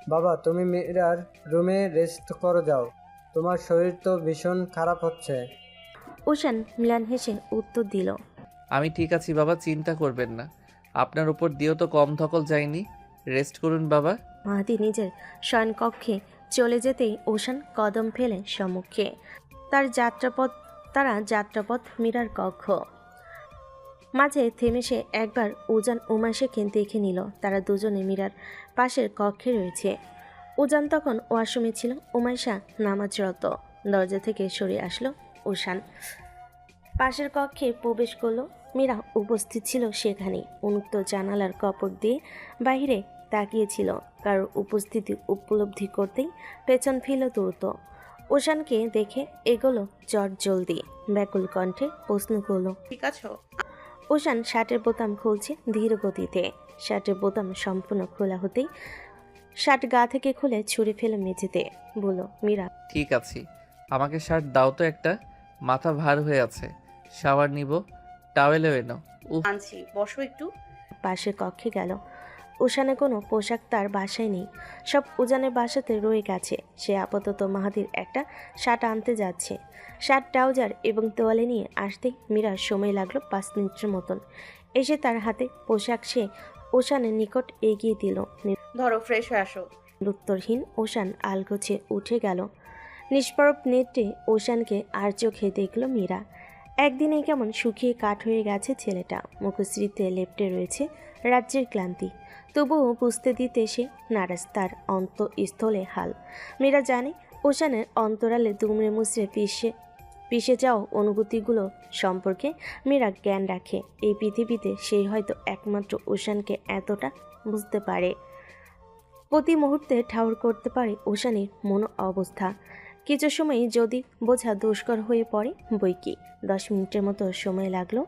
বাবা, তুমি মীরার রুমে রেস্ট করো যাও। তোমার শরীর তো ভীষণ খারাপ হচ্ছে। উষান ম্লান হেসে উত্তর দিল। আমি ঠিক আছি বাবা, চিন্তা করবেন না। আপনার উপর দিয়েও তো কম ধকল যায়নি। রেস্ট করুন বাবা। মাহাতি নিজের শয়নকক্ষে চলে যেতেই উষান কদম ফেলে সম্মুখে। তারা যাত্রাপথ মীরার কক্ষ। মাঝে থেমে সে একবার উজান উমাইশাকে দেখে নিল। তারা দুজনে মীরার পাশের কক্ষে রয়েছে। উজান তখন ওয়াশরুমে ছিল, উমাইশা নামাজরত। দরজা থেকে সরে আসলো উষান, পাশের কক্ষে প্রবেশ করলো। মীরা উপস্থিত ছিল সেখানে, উন্মুক্ত জানালার কপট দিয়ে বাইরে তাকিয়েছিল। কারোর উপস্থিতি উপলব্ধি করতেই পেছন ফিরল দ্রুত। উষানকে দেখে এগোলো চট জলদি, ব্যাকুল কণ্ঠে প্রশ্ন করলো, ঠিক আছো? উষান শার্টের বোতাম খুলছে ধীর গতিতে। শার্টের বোতাম সম্পূর্ণ খোলা হতেই শার্ট গা থেকে খুলে ছুঁড়ে ফেলে মেঝেতে। বলল, মীরা। ঠিক আছি। আমাকে শার্ট দাও তো একটা। মাথা ভার হয়ে আছে। শাওয়ার নিব। টাওয়েলও এনো। উফ। আনছি, বসো একটু। পাশের কক্ষে গেল। উষানের কোনো পোশাক তার বাসায় নেই, সব উজানের বাসাতে রয়ে গেছে। সে আপাতত মাহাদির একটা শার্ট আনতে যাচ্ছে। শার্ট, ট্রাউজার এবং তোয়ালে নিয়ে আসতেই মীরার সময় লাগলো 5 মিনিটের মতন। এসে তার হাতে পোশাক সে উষানের নিকট এগিয়ে দিল। ধরো, ফ্রেশ হয়ে আসো। উত্তরহীন উষান আলগোছে উঠে গেল। নিষ্পরব নেত্রে উষানকে আর চোখে দেখল মীরা। একদিনে কেমন শুকিয়ে কাঠ হয়ে গেছে ছেলেটা। মুখশ্রীতে লেপ্টে রয়েছে রাজ্যের ক্লান্তি। তবুও বুঝতে দিতে সে নারাজ, তার অন্তঃস্থলে হাল। মীরা জানে উষানের অন্তরালে দুমড়ে মুচড়ে পিষে যাওয়া অনুভূতিগুলো সম্পর্কে মীরা জ্ঞান রাখে। এই পৃথিবীতে সেই হয়তো একমাত্র উষানকে এতটা বুঝতে পারে, প্রতি মুহূর্তে ঠাউর করতে পারে উষানের মনো অবস্থা। কিছু সময় যদি বোঝা দুষ্কর হয়ে পড়ে বইকি। 10 মিনিটের মতো সময় লাগলো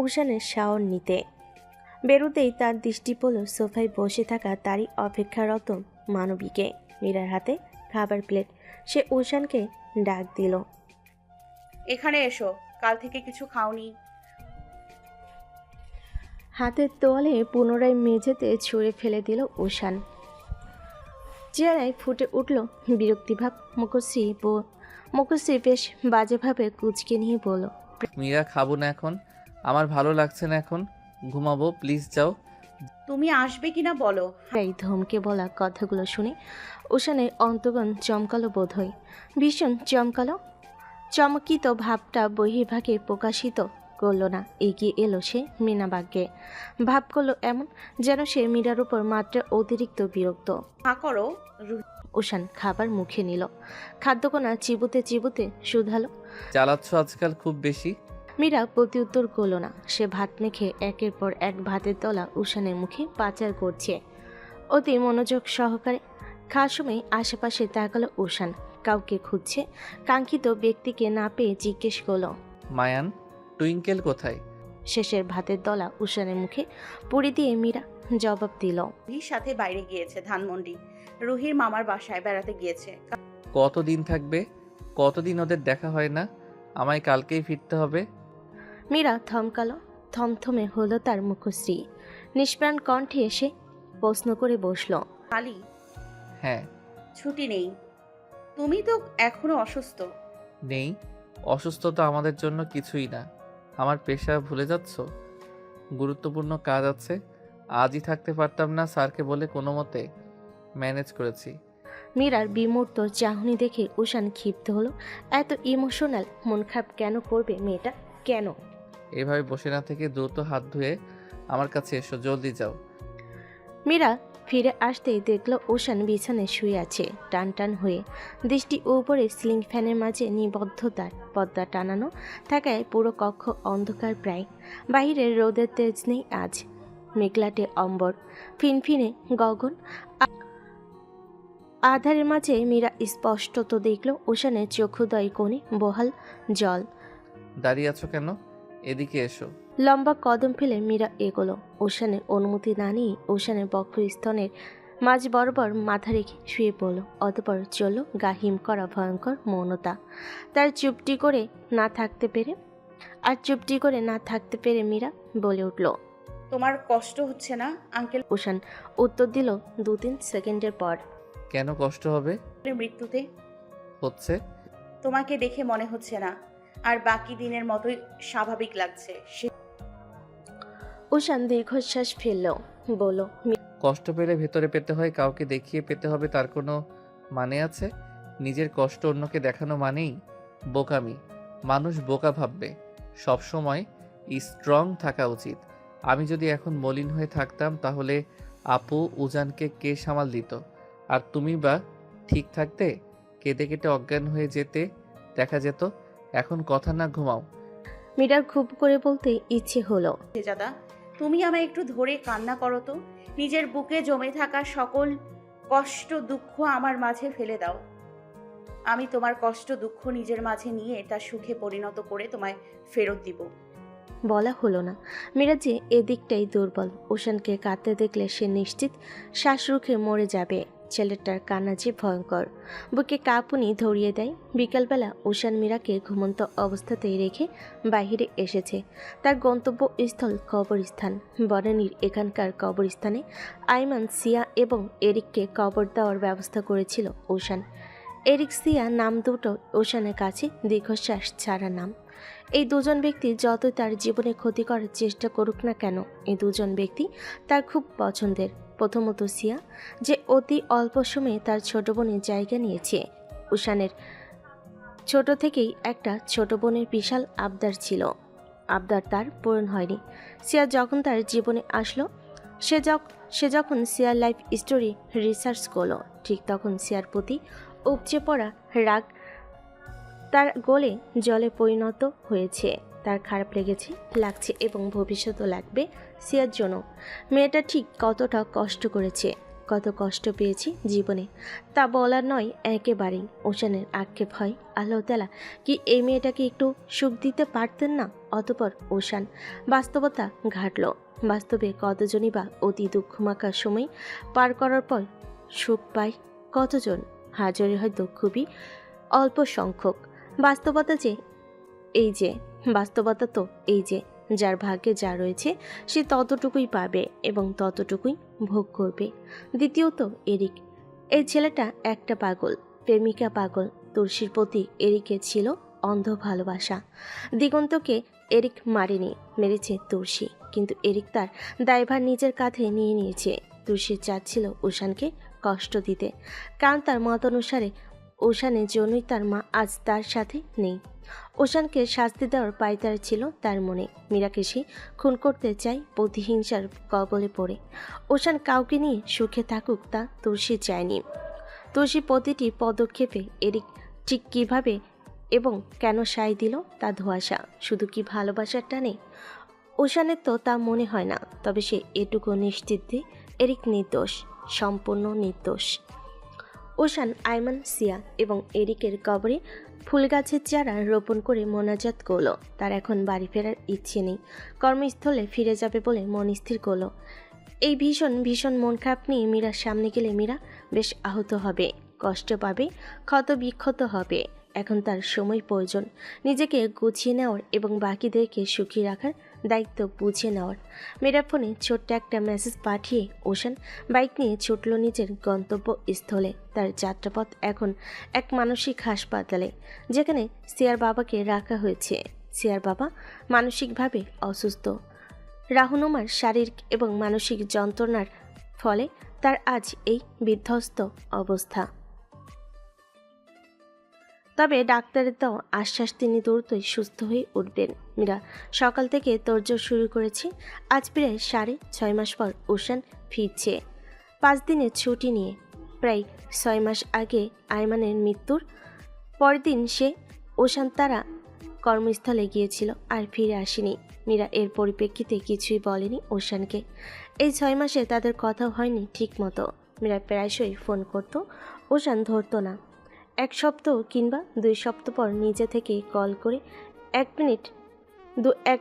উষানের শাওয়ার নিতে। বেরোতেই তার দৃষ্টি পড়ল সোফায় বসে থাকা তারই অপেক্ষারত মানবীকে। মীরার হাতে খাবার প্লেট। সে উষানকে ডাক দিল, এখানে এসো। কাল থেকে কিছু খাওনি। হাতের তোয়ালে পুনরায় মেঝেতে ছুঁড়ে ফেলে দিল উষান। চেহারায় ফুটে উঠল বিরক্তিভাব। মুখশ্রী বেশ বাজেভাবে কুঁচকে নিয়ে বলল, মীরা, খাবো না এখন। আমার ভালো লাগছে না এখন। ঘুমাবো, প্লিজ যাও। তুমি আসবে কিনা বলো। এই ধমকে বলা কথাগুলো শুনে উষানের অন্তগণ চমকালো বোধহয়। ভীষণ চমকালো। চমকিত ভাবটা বহির্ভাগে প্রকাশিত করল না। এগিয়ে এলো সে মীনাবাগকে। ভাব করলো এমন যেন সে মীরার উপর মাত্রা অতিরিক্ত বিরক্ত। হা করো। উষান খাবার মুখে নিল। খাদ্যকণা চিবুতে চিবুতে শুধালো, জ্বালাচ্ছ আজকাল খুব বেশি। মীরা প্রত্যুত্তর করল না। সে ভাত মেখে একের পর এক ভাতের তলা উষানের মুখে পাচার করছে অতি মনোযোগ সহকারে। খাওয়ার সময় আশেপাশে তাকালো উষান, কাউকে খুঁজছে। কাঙ্ক্ষিত ব্যক্তিকে না পেয়ে জিজ্ঞেস করলো, মায়ান, টুইঙ্কেল কোথায়? শেষের ভাতের দলা উষানের মুখে পুরি দিয়ে মীরা জবাব দিল, রুহির সাথে বাইরে গিয়েছে ধানমন্ডি। রুহির মামার বাসায় বেড়াতে গিয়েছে। কতদিন থাকবে? কতদিন ওদের দেখা হয় না? আমায় কালকেই ফিরতে হবে। মীরা থমকালো। থমথমে হলো তার মুখশ্রী। নিষ্প্রাণ কণ্ঠে এসে প্রশ্ন করে বসল, কালি? হ্যাঁ। ছুটি নেই? তুমি তো এখনো অসুস্থ। নেই। অসুস্থতা আমাদের জন্য কিছুই না। আমার পেশা ভুলে যাচ্ছ? গুরুত্বপূর্ণ কাজ আছে। আজই থাকতে পারতাম না, স্যারকে বলে কোনো মতে ম্যানেজ করেছি। মীরার বিমূর্ত চাহনি দেখে উষান ক্ষিপ্ত হলো। এত ইমোশনাল মন খারাপ কেন করবে মেয়েটা, কেন? এভাবে বসে না থেকে দ্রুত হাত ধুয়ে আমার কাছে এসো, জলদি যাও। মীরা ফিরে আসতেই দেখল উষান বিছানায় শুয়ে আছে টান টান হয়ে। দৃষ্টি উপরে সিলিং ফ্যানের মাঝে নিবদ্ধতার পর্দা টানানো থাকায় পুরো কক্ষ অন্ধকার প্রায়। বাহিরের রোদের তেজ নেই আজ। মেঘলাটে অম্বর, ফিনফিনে গগন। আধারের মাঝে মীরা স্পষ্টত দেখল উষানের চক্ষুদয় কোণে বহাল জল। দাঁড়িয়ে আছো কেন? এদিকে এসো। লম্বা কদম ফেলে মীরা এগোলো। উষানের অনুমতি না নিয়ে উষানের বক্ষস্থনের মাঝ বরাবর মাথা রেখে শুয়ে পড়ল। অতঃপর চলল গা হিম করা ভয়ঙ্কর মৌনতা। তার চুপটি করে না থাকতে পেরে মীরা বলে উঠল, তোমার কষ্ট হচ্ছে না আঙ্কেল? উষান উত্তর দিল 2-3 সেকেন্ডের পর, কেন কষ্ট হবে? মৃত্যুতে হচ্ছে। তোমাকে দেখে মনে হচ্ছে না, আর বাকি দিনের মতোই স্বাভাবিক লাগছে। ওশান দীর্ঘশ্বাস ফেলল, বলল, কষ্ট পেলে ভেতরে পেতে হয়, কাউকে দেখিয়ে পেতে হবে তার কোনো মানে আছে? নিজের কষ্ট অন্যকে দেখানো মানেই বোকামি। মানুষ বোকা ভাববে। সবসময় স্ট্রং থাকা উচিত। আমি যদি এখন মলিন হয়ে থাকতাম তাহলে আপু উজানকে কে সামাল দিত? আর তুমি বা ঠিক থাকতে? কেঁদে কেটে অজ্ঞান হয়ে যেতে দেখা যেত। এখন কথা না, ঘুমাও। মীরার খুব করে বলতে ইচ্ছে হলো, দাদা, তুমি আমায় একটু ধরে কান্না করো তো। নিজের বুকে জমে থাকা সকল কষ্ট দুঃখ আমার মাঝে ফেলে দাও। আমি তোমার কষ্ট দুঃখ নিজের মাঝে নিয়ে তা সুখে পরিণত করে তোমায় ফেরত দিব। বলা হলো না। মীরা যে এদিকটাই দুর্বল। ওশানকে কাঁদতে দেখলে সে নিশ্চিত শ্বাস রুখে মরে যাবে। ছেলেটার কান্না যে ভয়ঙ্কর। বুকে কাঁপুনি ধরিয়ে দেয়। বিকালবেলা ওশান মীরাকে ঘুমন্ত অবস্থাতেই রেখে বাহিরে এসেছে। তার গন্তব্যস্থল কবরস্থান। বনানীর এখানকার কবরস্থানে আইমান, সিয়া এবং এরিককে কবর দেওয়ার ব্যবস্থা করেছিল ওশান। এরিক, সিয়া নাম দুটো ওশানের কাছে দীর্ঘশ্বাস ছাড়া নাম। এই দুজন ব্যক্তি যতই তার জীবনে ক্ষতি করার চেষ্টা করুক না কেন, এই দুজন ব্যক্তি তার খুব পছন্দের। প্রথমত সিয়া, যে অতি অল্প সময়ে তার ছোট বোনের জায়গা নিয়েছে। উশানের ছোট থেকেই একটা ছোট বোনের বিশাল আবদার ছিল। আবদার তার পূরণ হয়নি। সিয়া যখন তার জীবনে আসলো, সে যখন সিয়ার লাইফ স্টোরি রিসার্চ করলো, ঠিক তখন সিয়ার প্রতি উপচে পড়া রাগ তার গলে জলে পরিণত হয়েছে। তার খারাপ লেগেছে, লাগছে এবং ভবিষ্যতও লাগবে সিয়ার জন্য। মেয়েটা ঠিক কতটা কষ্ট করেছে, কত কষ্ট পেয়েছি জীবনে, তা বলার নয় একেবারেই। ওশানের আক্ষেপ হয়, আল্লাহ তাআলা কি এই মেয়েটাকে একটু সুখ দিতে পারতেন না? অতঃপর ওশান বাস্তবতা ঘাটল। বাস্তবে কতজনই বা অতি দুঃখমাখা সময় পার করার পর সুখ পায়? কতজন? হাজারে হয়তো খুবই অল্প সংখ্যক। বাস্তবতা তো এই যে যার ভাগ্যে যা রয়েছে সে ততটুকুই পাবে এবং ততটুকুই ভোগ করবে। দ্বিতীয়ত এরিক, এই ছেলেটা একটা পাগল, প্রেমিকা পাগল। তুলসীর প্রতি এরিকের ছিল অন্ধ ভালোবাসা। দিগন্তকে এরিক মারেনি, মেরেছে তুলসী। কিন্তু এরিক তার দায়ভার নিজের কাঁধে নিয়ে নিয়েছে। তুলসী চাচ্ছিল ওশানকে কষ্ট দিতে, কারণ তার মত অনুসারে ওশানের জন্যই তার মা আজ তার সাথে নেই। ওশানকে শাস্তি দেওয়ার পায়তারা ছিল তার মনে। মীরাকে সে খুন করতে চায় প্রতিহিংসার কবলে পড়ে। ওশান কাউকে নিয়ে সুখে থাকুক তা তুলসী চায়নি। তুলসী প্রতিটি পদক্ষেপে এরিক ঠিক কীভাবে এবং কেন সায় দিল তা ধোঁয়াশা। শুধু কি ভালোবাসার টানে? ওশানের তো তা মনে হয় না। তবে সে এটুকু নিশ্চিত যে এরিক নির্দোষ, সম্পূর্ণ নির্দোষ। ওশান, আইমান, সিয়া এবং এরিকের কবরে ফুল গাছের চারা রোপণ করে মোনাজাত করলো। তার এখন বাড়ি ফেরার ইচ্ছে নেই। কর্মস্থলে ফিরে যাবে বলে মন স্থির করলো। এই ভীষণ মন খারাপ নিয়ে মীরার সামনে গেলে মীরা বেশ আহত হবে, কষ্ট পাবে, ক্ষত বিক্ষত হবে। এখন তার সময় প্রয়োজন নিজেকে গুছিয়ে নেওয়ার এবং বাকিদেরকে সুখী রাখার দায়িত্ব বুঝে নেওয়ার। মীরা ফোনে ছোট্ট একটা মেসেজ পাঠিয়ে ওশান বাইক নিয়ে ছুটল নিজের গন্তব্যস্থলে। তার যাত্রাপথ এখন এক মানসিক হাসপাতালে, যেখানে সিয়ার বাবাকে রাখা হয়েছে। সিয়ার বাবা মানসিকভাবে অসুস্থ। রাহুনুমার শারীরিক এবং মানসিক যন্ত্রণার ফলে তার আজ এই বিধ্বস্ত অবস্থা। তবে ডাক্তারের দেওয়া আশ্বাস তিনি দ্রুতই সুস্থ হয়ে উঠবেন। মীরা সকাল থেকে তোড়জোড় শুরু করেছে। আজ প্রায় 6.5 মাস পর ওশান ফিরছে 5 দিনের ছুটি নিয়ে। প্রায় 6 মাস আগে আইমানের মৃত্যুর পরের দিন সে ওশান তারা কর্মস্থলে গিয়েছিল আর ফিরে আসেনি। মীরা এর পরিপ্রেক্ষিতে কিছুই বলেনি ওশানকে। এই 6 মাসে তাদের কথা হয়নি ঠিক মতো। মীরা প্রায়শই ফোন করত, ওশান ধরতো না। 1 সপ্তাহ কিংবা 2 সপ্তাহ পর নিজে থেকে কল করে 1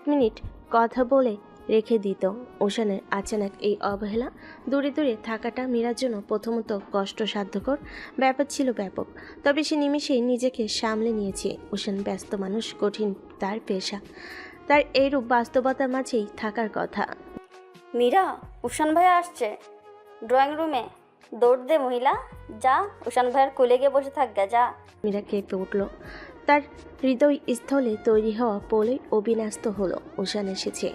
মিনিট কথা বলে রেখে দিত। ওশানের আচানক এই অবহেলা, দূরে দূরে থাকাটা মীরার জন্য প্রথমত কষ্টসাধ্যকর ব্যাপার ছিল ব্যাপক। তবে সে নিমেষেই নিজেকে সামলে নিয়েছে। ওশান ব্যস্ত মানুষ, কঠিন তার পেশা, তার এইরূপ বাস্তবতার মাঝেই থাকার কথা। মীরা, উষান ভাইয়া আসছে ড্রয়িং রুমে। দৌড় দে মহিলা, যা উষান ভাইয়ের কোলে গিয়ে বসে থাক গা, যা। মীরা কেঁপে উঠল। তার হৃদয় স্থলে তৈরি হওয়া পোলই অবিন্যস্ত হলো। উষান এসেছে।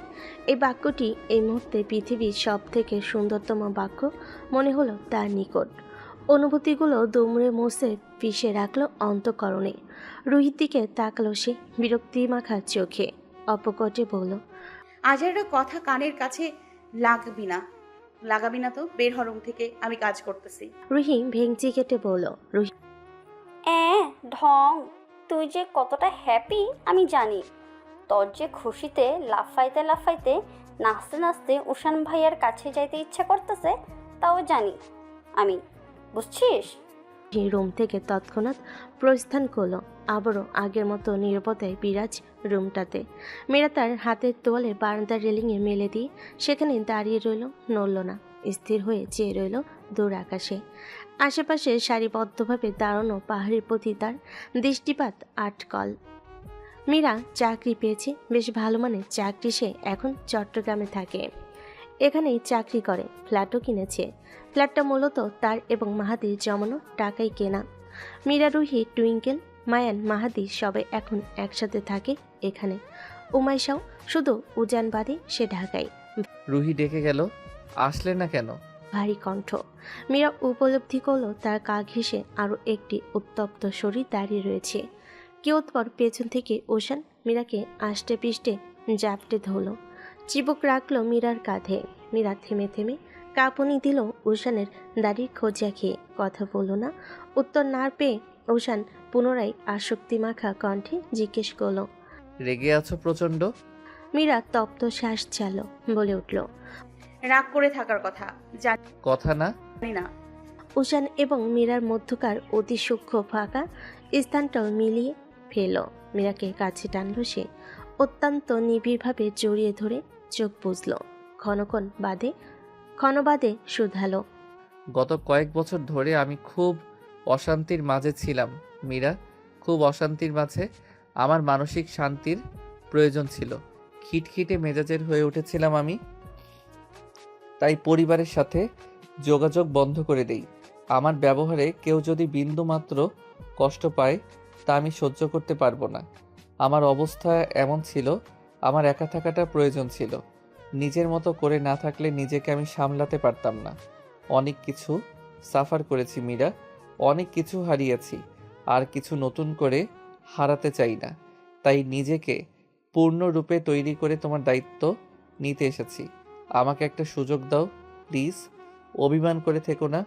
এই বাক্যটি এই মুহূর্তে পৃথিবীর সব থেকে সুন্দরতম বাক্য মনে হলো তার নিকট। অনুভূতিগুলো দুমড়ে মুছে পিষে রাখলো অন্তঃকরণে। রুহির দিকে তাকালো সে বিরক্তিমাখা চোখে। অপকটে বলল, আজ একটা কথা কানের কাছে লাগাবি না তো। বের হ রুম থেকে, আমি কাজ করতেছি। রুহি ভেঙচি কেটে বলল, রুহি ঢং, তুই যে কতটা হ্যাপি আমি জানি। তোর যে খুশিতে লাফাইতে লাফাইতে নাচতে নাচতে উষান ভাইয়ার কাছে যাইতে ইচ্ছা করতেছে তাও জানি আমি, বুঝছিস? রুম থেকে তৎক্ষণাৎ প্রস্থান করলো। আবারও আগের মতো নীরবতায় বিরাজ রুমটাতে। মীরা তার হাতের তোয়ালে বারান্দার রেলিংয়ে মেলে দিয়ে সেখানে দাঁড়িয়ে রইল, নড়ল না। স্থির হয়ে চেয়ে রইল দূর আকাশে। আশেপাশে সারিবদ্ধভাবে দাঁড়ানো পাহাড়ের প্রতি তার দৃষ্টিপাত আটকল। মীরা চাকরি পেয়েছে, বেশ ভালো মানের চাকরি। সে এখন চট্টগ্রামে থাকে, এখানেই চাকরি করে। ফ্ল্যাটও কিনেছে। ফ্ল্যাটটা মূলত তার এবং মাহাদির জমানো টাকাই কেনা। মীরা, রুহি, টুইঙ্কেল, মায়ান, মাহাদি সবাই এখন একসাথে থাকে এখানে। উমাইশাও শুধু উজান বাদে সে ঢাকায়। রুহি ডেকে গেল, আসলে না কেন? ভারী কণ্ঠ। মীরা উপলব্ধি করল তার কাক ঘেঁষে আরও একটি উত্তপ্ত শরীর দাঁড়িয়ে রয়েছে। কিয়ৎপর পেছন থেকে ওশান মীরাকে আষ্টে পিষ্টে জাপটে ধরল, চিবুক রাখল মীরার কাঁধে। মীরা থেমে থেমে কাঁপুনি দিল ওশানের দাড়ির খোঁজা খেয়ে। কথা বলল না। উত্তর না পেয়ে ওশান পুনরায় আসক্তি মাখা কণ্ঠে জিজ্ঞেস করল, রেগে আছো প্রচণ্ড? মীরা তপ্ত শ্বাস ছাড়ল, বলে উঠল, রাগ করে থাকার কথা কথা না। জানি না। উষান এবং মীরার মধ্যকার অতি সূক্ষ্ম ফাঁকা স্থানটাও মিলিয়ে ফেল। মীরাকে কাছে টানল সে। অত্যন্ত নিবিড়ভাবে জড়িয়ে ধরে চোখ বুঝল। ক্ষণবাদে শুধালো, গত কয়েক বছর ধরে আমি খুব অশান্তির মাঝে ছিলাম মীরা, খুব অশান্তির মাঝে। আমার মানসিক শান্তির প্রয়োজন ছিল। খিটখিটে মেজাজের হয়ে উঠেছিলাম আমি, তাই পরিবারের সাথে যোগাযোগ বন্ধ করে দেই। আমার ব্যবহারে কেউ যদি বিন্দু মাত্র কষ্ট পায় তা আমি সহ্য করতে পারবো না। আমার অবস্থা এমন ছিল, আমার একা থাকাটা প্রয়োজন ছিল। নিজের মতো করে না থাকলে নিজেকে আমি সামলাতে পারতাম না। অনেক কিছু সাফার করেছি মীরা, অনেক কিছু হারিয়েছি, আর কিছু নতুন করে হারাতে চাই না। তাই নিজেকে পূর্ণরূপে তৈরি করে তোমার দায়িত্ব নিতে এসেছি। আমাকে একটা সুযোগ দাও প্লিজ, অভিমান করে থেকো না।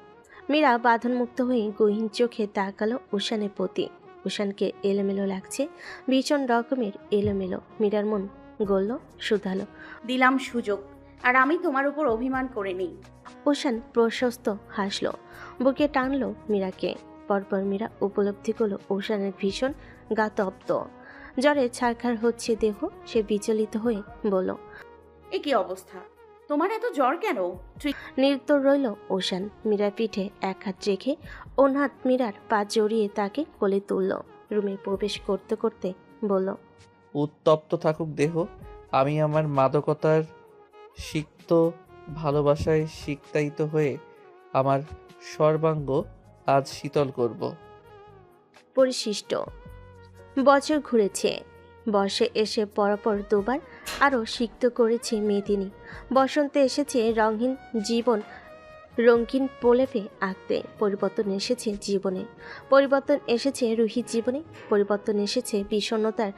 মীরা বাঁধনমুক্ত হয়ে গহীন চোখে তাকালো উষানের প্রতি। উষানকে এলোমেলো লাগছে, ভীষণ রকমের এলোমেলো। মীরার মন গলল, শুধালো, দিলাম সুযোগ, আর আমি তোমার উপর অভিমান করে নেই। উষান প্রশস্ত হাসল, বুকে টানলো মীরাকে। পরপর মীরা উপলব্ধি করলো উষানের ভীষণ গা তপ্ত, জ্বরে ছারখার হচ্ছে দেহ। সে বিচলিত হয়ে বলল, এ কি অবস্থা, তোমার এত জ্বর কেন? নিরুত্তর রইল উষান। মীরার পিঠে এক হাত রেখে অন্য হাত মীরার পা জড়িয়ে তাকে কোলে তুলল। রুমে প্রবেশ করতে করতে বলল, উত্তপ্ত থাকুক দেহ, আমি আমার মাদকতার সিক্ত ভালোবাসায় সিক্তায়িত হয়ে আমার সর্বাঙ্গ আজ শীতল করব। পরিশিষ্ট। বছর ঘুরেছে। বর্ষে এসে পরপর দুবার আরও সিক্ত করেছে মেদিনী। বসন্তে এসেছে রঙিন প্রলেপে আঁকতে। পরিবর্তন এসেছে জীবনে, পরিবর্তন এসেছে রুহির জীবনে, পরিবর্তন এসেছে বিষণ্ণতার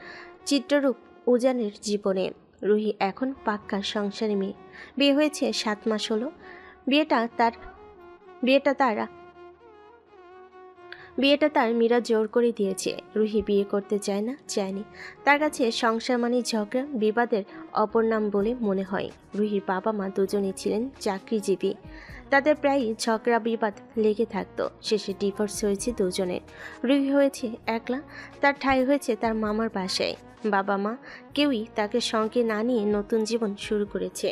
চিত্ররূপ উজানের জীবনে। রুহি এখন পাক্কা সংসারী মেয়ে। বিয়ে হয়েছে 7 মাস হলো। বিয়েটা তার মীরা জোর করে দিয়েছে। রুহি বিয়ে করতে চায়নি। তার কাছে সংসার মানে ঝগড়া বিবাদের অপর নাম বলে মনে হয়। রুহির বাবা মা দুজনেই ছিলেন চাকরিজীবী। তাদের প্রায়ই ঝগড়া বিবাদ লেগে থাকতো। শেষে ডিভোর্স হয়েছে দুজনের। রুহি হয়েছে একলা। তার ঠাঁই হয়েছে তার মামার বাসায়। বাবা মা কেউই তাকে সঙ্গে না নিয়ে নতুন জীবন শুরু করেছে।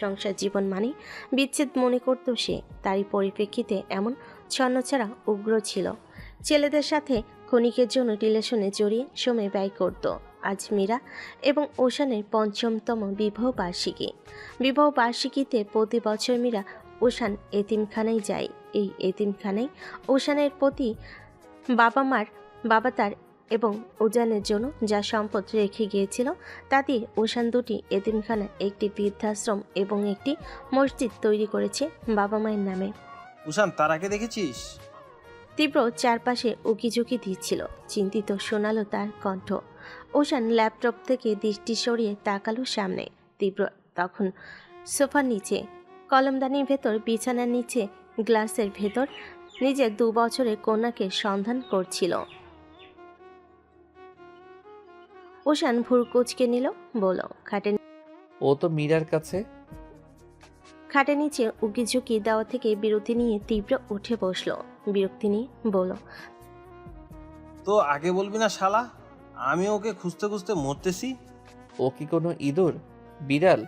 সংসার জীবন মানে বিচ্ছেদ মনে করত সে। তারই পরিপ্রেক্ষিতে এমন ছন্নছাড়া উগ্র ছিল। ছেলেদের সাথে ক্ষণিকের জন্য রিলেশনে জড়িয়ে সময় ব্যয় করত। আজ মীরা এবং ওশানের ৫ম বিবাহ বার্ষিকীতে প্রতি বছর মীরা ওশান এতিমখানায় যায়। এই এতিমখানায় ওশানের প্রতি বাবা তার এবং উজানের জন্য যা সম্পদ রেখে গিয়েছিল তা দিয়ে ওশান দুটি এতিমখানা, একটি বৃদ্ধাশ্রম এবং একটি মসজিদ তৈরি করেছে বাবা মায়ের নামে। উষান, তারাকে দেখেছিস? তীব্র চারপাশে উকিঝুঁকি দিচ্ছিল, চিন্তিত শোনালো তার কণ্ঠ। ওশান ল্যাপটপ থেকে দৃষ্টি সরিয়ে তাকালো সামনে। তীব্র তখন সোফার নিচে, কলমদানির ভেতর, বিছানার নিচে, গ্লাসের ভেতর নিজের 2 বছরের কন্যাকে সন্ধান করছিল। ওশান ভুর কুচকে নিল, বলল, ও তো মীরার কাছে। খাটের নিচে উকিঝুঁকি দেওয়া থেকে বিরতি নিয়ে তীব্র উঠে বসলো। বিরক্তি নিয়ে বলল, তো আগে বলবি না শালা? আমি ওকে খুঁজতে খুঁজতে মরতেছি। ও কি কোনো ইঁদুর, বিড়াল?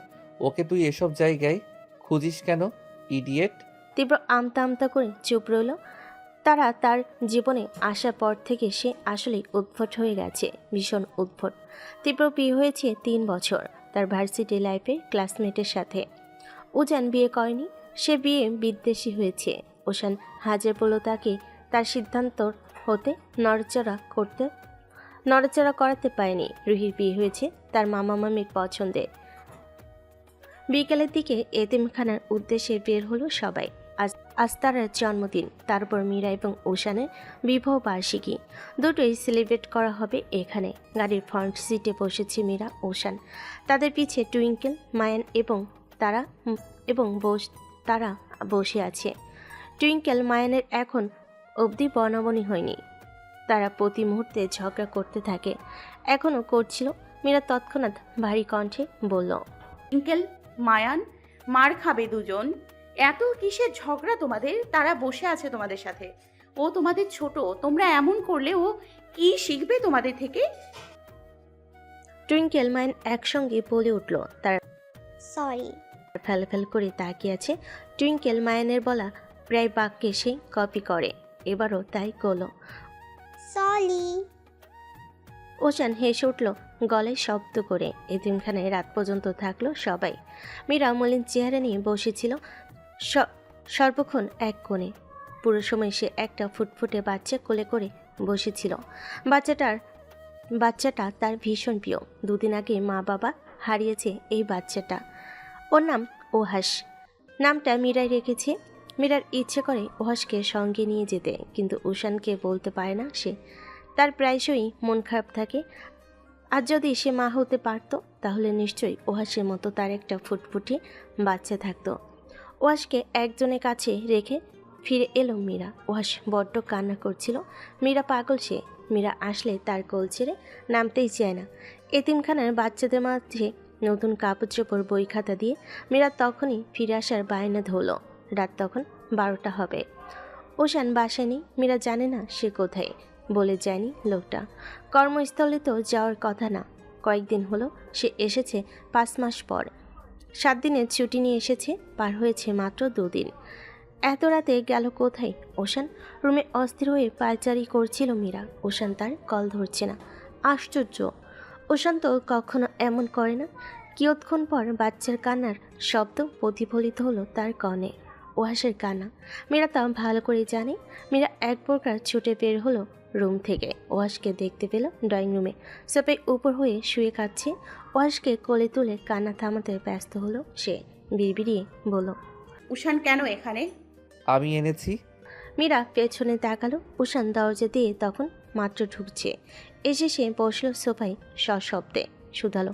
ওকে তুই এসব জায়গায় খুঁজিস কেন, ইডিয়েট? তীব্র আমতা আমতা করে চুপ রইল। তার জীবনে আসার পর থেকে সে আসলে উদ্ভট হয়ে গেছে, ভীষণ উদ্ভট। তীব্র বিয়ে হয়েছে 3 বছর তার ভার্সিটি লাইফের ক্লাসমেটের সাথে। উজান বিয়ে করেনি, সে বিয়ে বিদ্বেষী হয়েছে। ওশান হাজার বলল তাকে তার সিদ্ধান্ত হতে নড়াচড়া করাতে পারেনি। রুহির বিয়ে হয়েছে তার মামা মামির পছন্দের। বিকেলের দিকে এতিমখানার উদ্দেশ্যে বের হলো সবাই। আজ তার জন্মদিন, তারপর মীরা এবং ওশানের বিবাহ বার্ষিকী, দুটোই সেলিব্রেট করা হবে এখানে। গাড়ির ফ্রন্ট সিটে বসেছে মীরা, ওশান। তাদের পিছে টুইঙ্কেল, মায়ান এবং তারা বসে আছে। টুইঙ্কেল মায়ানের এখন অবধি বর্ণাবনী হয়নি। তারা প্রতি মুহূর্তে ঝগড়া করতে থাকে, এখনও করছিল। মীরা তৎক্ষণাৎ ভারী কণ্ঠে বলল, টুইঙ্কেল, মায়ান, মার খাবে দুজন। এত কিসের ঝগড়া তোমাদের? তারা বসে আছে তোমাদের সাথে। ও তোমাদের ছোট, তোমরা এমন করলে ও কি শিখবে তোমাদের থেকে? টুইঙ্কেল মায়ান একসঙ্গে বলে উঠল। তার সরি। ফেল করে তাকিয়ে আছে। টুইঙ্কেল মায়ানের বলা প্রায় বাক্যে সে কপি করে, এবারও তাই করলো। সরি। ওশান হেসে উঠল গলায় শব্দ করে। এতিমখানায় রাত পর্যন্ত থাকলো সবাই। মীরা মলিন চেহারা নিয়ে বসেছিল সর্বক্ষণ এক কোণে। পুরো সময় সে একটা ফুটফুটে বাচ্চা কোলে করে বসেছিল। বাচ্চাটা তার ভীষণ প্রিয়। 2 দিন আগে মা বাবা হারিয়েছে এই বাচ্চাটা। ওর নাম ওহাস। নামটা মীরাই রেখেছে। মীরার ইচ্ছে করে ওহাসকে সঙ্গে নিয়ে যেতে, কিন্তু ওশানকে বলতে পারে না সে। তার প্রায়শই মন খারাপ থাকে। আর যদি সে মা হতে পারত, তাহলে নিশ্চয়ই ওহাসের মতো তার একটা ফুটফুটে বাচ্চা থাকতো। ওহাসকে একজনের কাছে রেখে ফিরে এলো মীরা। ওহাস বড্ড কান্না করছিল। মীরা পাগল সে। মীরা আসলে তার কোল ছেড়ে নামতেই চায় না। এতিমখানার বাচ্চাদের মাঝে নতুন কাপড় চোপড়, বই খাতা দিয়ে মীরা তখনই ফিরে আসার বায়না ধরল। রাত তখন 12টা হবে। ওশান বাসায় নেই। মীরা জানে না সে কোথায়, বলে যায়নি লোকটা। কর্মস্থলে তো যাওয়ার কথা না। কয়েকদিন হলো সে এসেছে, 5 মাস পর। 7 দিনের ছুটি নিয়ে এসেছে। পার হয়েছে মাত্র 2 দিন। এত রাতে গেল কোথায় ওশান? রুমে অস্থির হয়ে পায়চারি করছিল মীরা। ওশান তার কল ধরছে না। আশ্চর্য, ওশান তো কখনো এমন করে না। কিয়ৎক্ষণ পর বাচ্চার কান্নার শব্দ প্রতিফলিত হলো তার কর্ণে। ওহাসের কান্না। মীরা তা ভালো করে জানে। মীরা এক প্রকার ছুটে বের হলো রুম থেকে। ওহাসকে দেখতে পেল ড্রয়িং রুমে সোফায় উপর হয়ে শুয়ে কাঁদছে। ওহাসকে কোলে তুলে কান্না থামাতে ব্যস্ত হলো সে। বিড়বিড়িয়ে বলল, উষান কেন এখানে? আমি এনেছি। মীরা পেছনে তাকালো। উষান দরজা দিয়ে তখন মাত্র ঢুকছে। এসে সে বসলো সোফায় সশব্দে, শুধালো,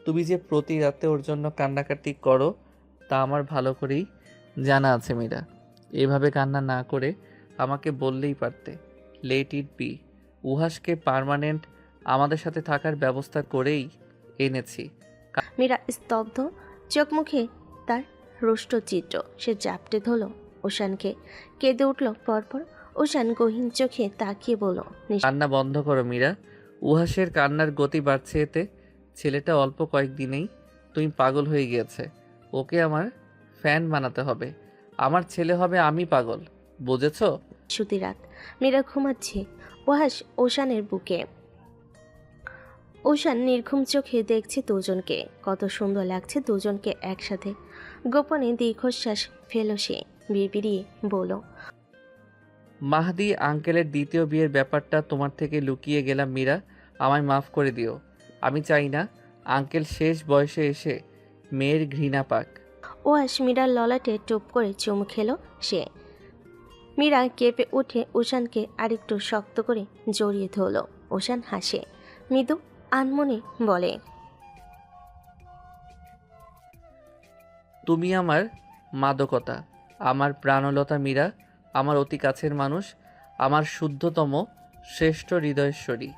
তুমি যে প্রতি রাতে ওর জন্য কান্নাকাটি করো তা আমার ভালো করেই জানা আছে মীরা। এভাবে কান্না না করে আমাকে বললেই পারতে। Let it be. উহাসকে পার্মানেন্ট আমাদের সাথে থাকার ব্যবস্থা করেই এনেছি। মীরা স্তব্ধ, চোখ মুখে তার রুষ্টচিত্র। সে জাপটে ধরল ওশানকে। কেঁদে উঠল পরপর। ওশান গহীন চোখে তাকিয়ে বলল, কান্না বন্ধ করো মীরা। উহাসের কান্নার গতি বাড়ছে এতে। ছেলেটা অল্প কয়েকদিনেই তুমি পাগল হয়ে গিয়েছে। ওকে আমার ফ্যান বানাতে হবে। আমার ছেলে হবে আমি পাগল, বুঝেছো? সুতি রাত। মীরা ঘুমাচ্ছে। ওহাস ওশানের বুকে। ওশান নির্ঘুম চোখে দেখছে দুজনকে। কত সুন্দর লাগছে দুজনকে একসাথে। গোপনে দীর্ঘশ্বাস ফেল সে। বিড়বিড়িয়ে বলল, মাহদি আঙ্কেলের দ্বিতীয় বিয়ের ব্যাপারটা তোমার থেকে লুকিয়ে গেলাম মীরা, আমায় মাফ করে দিও। আমি চাই না আঙ্কেল শেষ বয়সে এসে মেয়ের ঘৃণা পাক। ওয়াস মীরার ললাটে টুপ করে চুমু খেলো সে। মীরা কেঁপে উঠে উষানকে আরেকটু শক্ত করে জড়িয়ে ধরল। উষান হাসে, মৃদু আনমনে বলে, তুমি আমার মাদকতা, আমার প্রাণলতা মীরা, আমার অতি কাছের মানুষ, আমার শুদ্ধতম শ্রেষ্ঠ হৃদয়েশ্বরী।